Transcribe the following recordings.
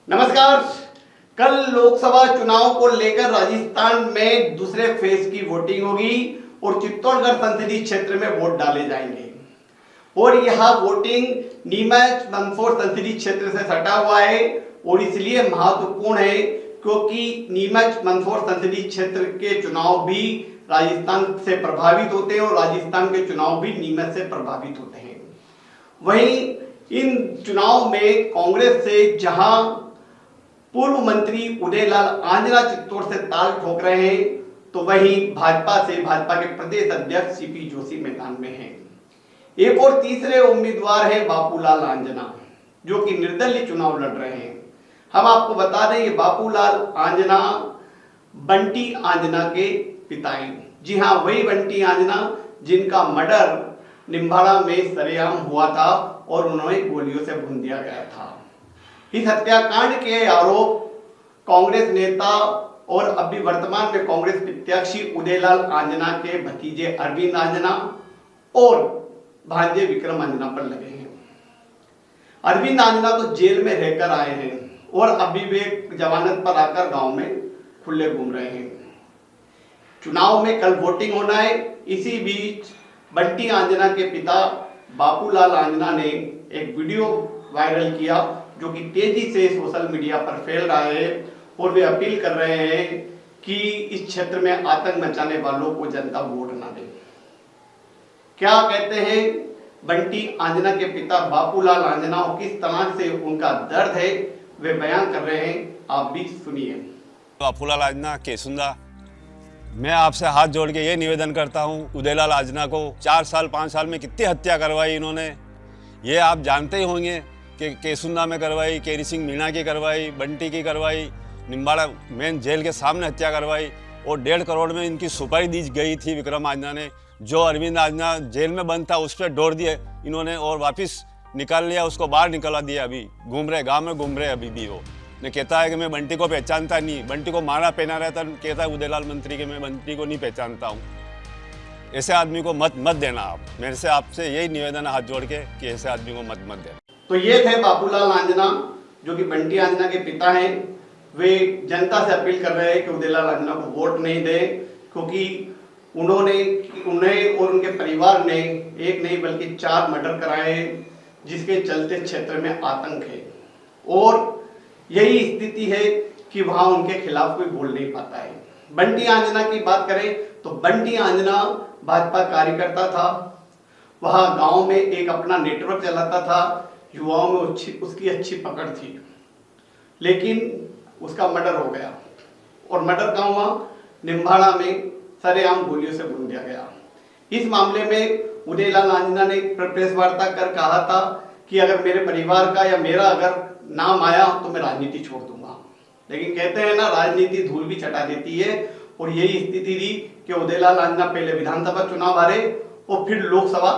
नमस्कार। कल लोकसभा चुनाव को लेकर राजस्थान में दूसरे फेज की वोटिंग होगी और चित्तौड़गढ़ संसदीय क्षेत्र में वोट डाले जाएंगे और यह वोटिंग नीमच मंदसौर संसदीय क्षेत्र से सटा हुआ है और इसलिए महत्वपूर्ण है क्योंकि नीमच मंदसौर संसदीय क्षेत्र के चुनाव भी राजस्थान से प्रभावित होते हैं और राजस्थान के चुनाव भी नीमच से प्रभावित होते हैं। वहीं इन चुनाव में कांग्रेस से जहां पूर्व मंत्री उदयलाल आंजना चित्तौड़ से ताल ठोक रहे हैं, तो वहीं भाजपा के प्रदेश अध्यक्ष सीपी जोशी मैदान में हैं। एक और तीसरे उम्मीदवार हैं बापूलाल आंजना, जो कि निर्दलीय चुनाव लड़ रहे हैं। हम आपको बता दें, ये बापूलाल आंजना बंटी आंजना के पिता हैं। जी हाँ, वही बंटी आंजना जिनका मर्डर निम्बाड़ा में सरेआम हुआ था और उन्हें गोलियों से भून दिया गया था। इस हत्याकांड के आरोप कांग्रेस नेता और अभी वर्तमान में कांग्रेस प्रत्याशी उदयलाल आंजना के भतीजे अरविंद आंजना और भांजे विक्रम आंजना पर लगे हैं। अरविंद आंजना तो जेल में रहकर आए हैं और अभी वे जमानत पर आकर गांव में खुले घूम रहे हैं। चुनाव में कल वोटिंग होना है। इसी बीच बंटी आंजना के पिता बापूलाल आंजना ने एक वीडियो वायरल किया जो कि तेजी से सोशल मीडिया पर फैल रहा है और वे अपील कर रहे हैं कि इस क्षेत्र में आतंक मचाने वालों को जनता वोट ना दे। क्या कहते हैं बंटी आंजना के पिता बापूलाल आंजना और किस तरह से उनका दर्द है वे बयान कर रहे हैं, आप भी सुनिए। बापूलाल आंजना केसुंदा, मैं आपसे हाथ जोड़ के ये निवेदन करता हूँ, उदयलाल आंजना को 4 साल 5 साल में कितनी हत्या करवाई इन्होंने, ये आप जानते ही होंगे कि केसुंदा में करवाई, केरी सिंह मीणा की करवाई, बंटी की करवाई, निम्बाड़ा मेन जेल के सामने हत्या करवाई और 1.5 करोड़ में इनकी सुपारी दी गई थी विक्रम आंजना ने। जो अरविंद आंजना जेल में बंद था उस पर डोर दिए इन्होंने और वापस निकाल लिया, उसको बाहर निकला दिया। अभी घूम रहे, गाँव में घूम रहे अभी भी वो ने कहता है कि मैं बंटी को पहचानता नहीं, बंटी को मारा पहना रहता, कहता है उदयलाल मंत्री के मैं बंटी को नहीं पहचानता हूँ। ऐसे आदमी को मत देना आप, मेरे से आपसे यही निवेदन है हाथ जोड़ के कि ऐसे आदमी को मत देना। तो ये थे बापूलाल आंजना जो कि बंटी आंजना के पिता हैं। वे जनता से अपील कर रहे हैं कि उदयलाल आंजना को वोट नहीं दे क्योंकि उन्हें और उनके परिवार ने एक नहीं बल्कि 4 मर्डर कराए जिसके चलते क्षेत्र में आतंक है और यही स्थिति है कि वहां उनके खिलाफ कोई बोल नहीं पाता है। बंटी आंजना की बात करें तो बंटी आंजना भाजपा कार्यकर्ता था, वहां गांव में एक अपना नेटवर्क चलाता था, युवाओं में उसकी अच्छी पकड़ थी, लेकिन उसका मर्डर हो गया और मर्डर कहाँ हुआ? निम्बाड़ा में सरेआम गोलियों से भून दिया गया। इस मामले में उदयलाल आंजना ने प्रेस वार्ता कर कहा था कि अगर मेरे परिवार का या मेरा अगर नाम आया तो मैं राजनीति छोड़ दूंगा, लेकिन कहते हैं ना, राजनीति धूल भी चटा देती है और यही स्थिति थी कि उदयलाल आंजना पहले विधानसभा चुनाव हारे और फिर लोकसभा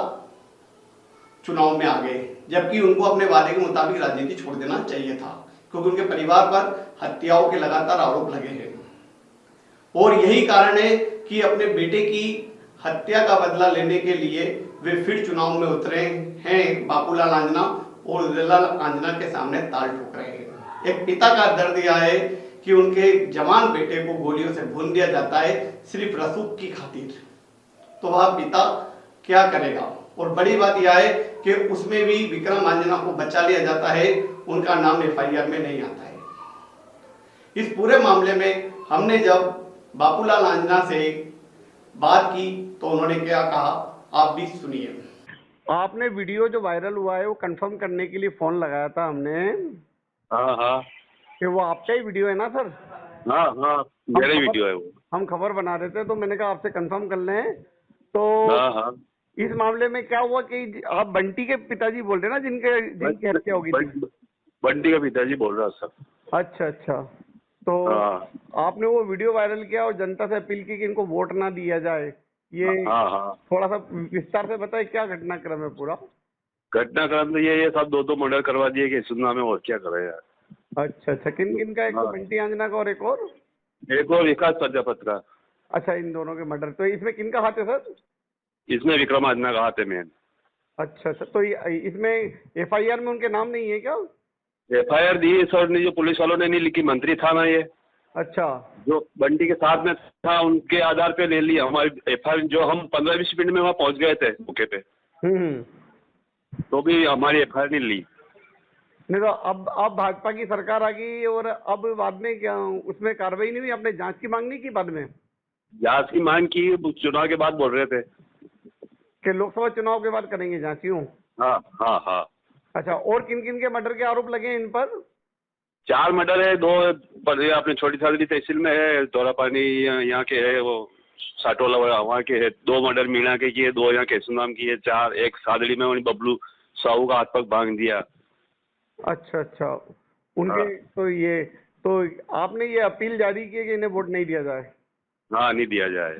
चुनाव में आ गए, जबकि उनको अपने वादे के मुताबिक राजनीति छोड़ देना चाहिए था क्योंकि उनके परिवार पर हत्याओं के लगातार आरोप लगे हैं और यही कारण है कि अपने बेटे की हत्या का बदला लेने के लिए वे फिर चुनाव में उतरे हैं। बापूलाल आंजना और उदयलाल आंजना के सामने ताल ठोक रहे हैं। एक पिता का दर्द यह है कि उनके जवान बेटे को गोलियों से भून दिया जाता है सिर्फ रसूख की खातिर, तो वह पिता क्या करेगा? और बड़ी बात यह है कि उसमें भी विक्रम आंजना को बचा लिया जाता है, उनका नाम एफआईआर में नहीं आता है। इस पूरे मामले में हमने जब बापूलाल आंजना से बात की तो उन्होंने क्या कहा, आप भी सुनिए। आपने वीडियो जो वायरल हुआ है वो कंफर्म करने के लिए फोन लगाया था हमने। हाँ हाँ कि वो आपका ही वीडियो है ना सर? हाँ हाँ, मेरा ही वीडियो है वो। हम खबर बना रहे थे तो मैंने कहा आपसे कंफर्म कर लें। तो हाँ हाँ, इस मामले में क्या हुआ कि आप बंटी के पिताजी बोल रहे हैं ना जिनकी हत्या हो गई थी? बंटी का पिताजी बोल रहा सर। अच्छा अच्छा, तो हाँ आपने वो वीडियो वायरल किया और जनता से अपील की कि इनको वोट ना दिया जाए, ये हाँ हाँ, थोड़ा सा विस्तार से बताए क्या घटनाक्रम है पूरा? घटनाक्रम तो ये सब दो मर्डर करवा दिए कि सुनना में और क्या करे यार। अच्छा अच्छा, किन किन का? एक तो बंटी आंजना का और एक और विकास प्रजापत का। अच्छा, इन दोनों के मर्डर। तो इसमें किन का हाथ है सर? इसमें विक्रम आंजना का हाथ है मेन। अच्छा अच्छा, तो इसमें एफआईआर में उनके नाम नहीं है क्या? FIR दी सर ने, जो पुलिस वालों ने नहीं लिखी, मंत्री था ना ये, अच्छा। जो बंटी के साथ में था, उनके आधार पे ले लिया हमारी FIR। जो हम 15-20 मिनट में वहाँ पहुँच गए थे मौके पे, हम्म। तो भी हमारी FIR नहीं ली। नहीं तो अब भाजपा की सरकार आ गई और अब बाद में क्या उसमें कार्रवाई नहीं हुई? आपने जांच की मांग नहीं की बाद में? जांच की मांग की, चुनाव के बाद बोल रहे थे। कि लोकसभा चुनाव के बाद करेंगे जांच, यूं? हाँ हाँ हाँ। अच्छा, और किन किन के मर्डर के आरोप लगे हैं इन पर? 4 मर्डर है, 2 पर ये अपने छोटी सादड़ी तहसील में है, दौरापानी यहाँ के है, वो साटोला वहाँ के है। 2 मर्डर मीणा के किए, 2 यहाँ केसुनाम की है, 4 एक सादड़ी में उन्हें बबलू साहू का हाथ पग भांग दिया। अच्छा अच्छा, उनके हाँ। तो आपने ये अपील जारी की है कि इन्हें वोट नहीं दिया जाए? हाँ, नहीं दिया जाए।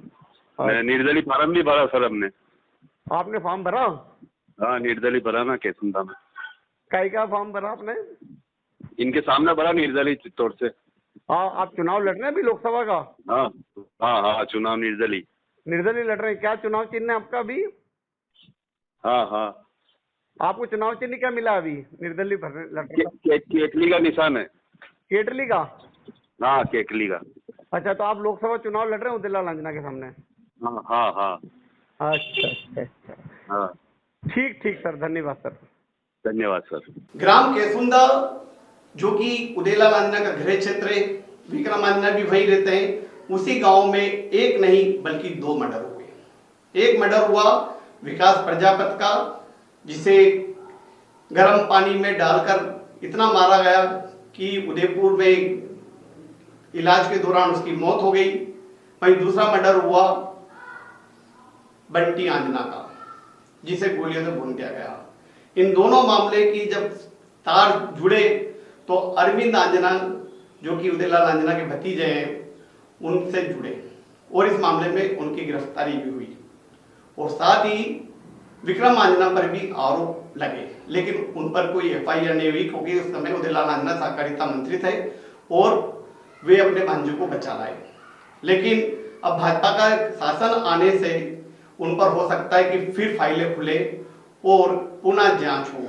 मैं निर्दलीय फार्म भी भरा सर हमने। आपने फॉर्म भरा? हाँ, निर्दलीय भरा ना केसुंदा में। काय का फॉर्म भरा आपने? इनके सामने भरा, निर्दलीय चित्तौड़ से। हाँ, आप चुनाव लड़ रहे हैं अभी लोकसभा का? हाँ हाँ हाँ, चुनाव निर्दलीय। निर्दलीय लड़ रहे हैं? क्या चुनाव चिन्ह है आपका अभी? हाँ हाँ, आपको चुनाव चिन्ह क्या मिला अभी निर्दलीय लड़ रहे हैं? केकली का निशान है। केटली का? हाँ, केकली का। अच्छा, तो आप लोकसभा चुनाव लड़ रहे हैं उदयलाल आंजना के सामने? हाँ हाँ हाँ अच्छा अच्छा अच्छा, हाँ। ठीक ठीक सर, धन्यवाद सर। धन्यवाद सर। ग्राम केसुंदा, जो कि उदयलाल आंजना का गृह क्षेत्र है, विक्रम आंजना भी वहीं रहते हैं, उसी गांव में एक नहीं बल्कि 2 मर्डर हुए। एक मर्डर हुआ विकास प्रजापत का, जिसे गर्म पानी में डालकर इतना मारा गया कि उदयपुर में इलाज के दौरान उसकी मौत हो गई। वहीं दूसरा मर्डर हुआ बंटी आंजना का, जिसे गोलियों से भून दिया गया। इन दोनों मामले की जब तार जुड़े तो अरविंद आंजना, जो कि उदयलाल आंजना के भतीजे हैं, उनसे जुड़े और इस मामले में उनकी गिरफ्तारी भी हुई। और साथ ही विक्रम आंजना पर भी आरोप लगे, लेकिन उन पर कोई FIR नहीं हुई, क्योंकि उस समय उदयलाल आंजना सहकारिता मंत्री थे और वे अपने भांजे को बचा लाए। लेकिन अब भाजपा का शासन आने से उन पर हो सकता है कि फिर फाइलें खुले और पुनः जांच हो।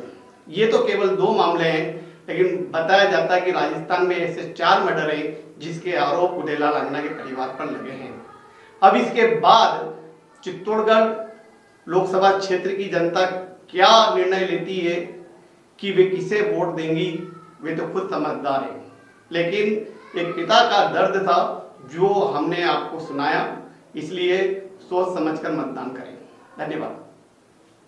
ये तो केवल 2 मामले हैं, लेकिन बताया जाता है कि राजस्थान में ऐसे 4 मर्डर हैं जिसके आरोप उदयलाल आंजना के परिवार पर लगे हैं। अब इसके बाद चित्तौड़गढ़ लोकसभा क्षेत्र की जनता क्या निर्णय लेती है कि वे किसे वोट देंगी, वे तो खुद समझदार हैं। लेकिन एक पिता का दर्द था जो हमने आपको सुनाया, इसलिए सोच समझकर मतदान करें। धन्यवाद।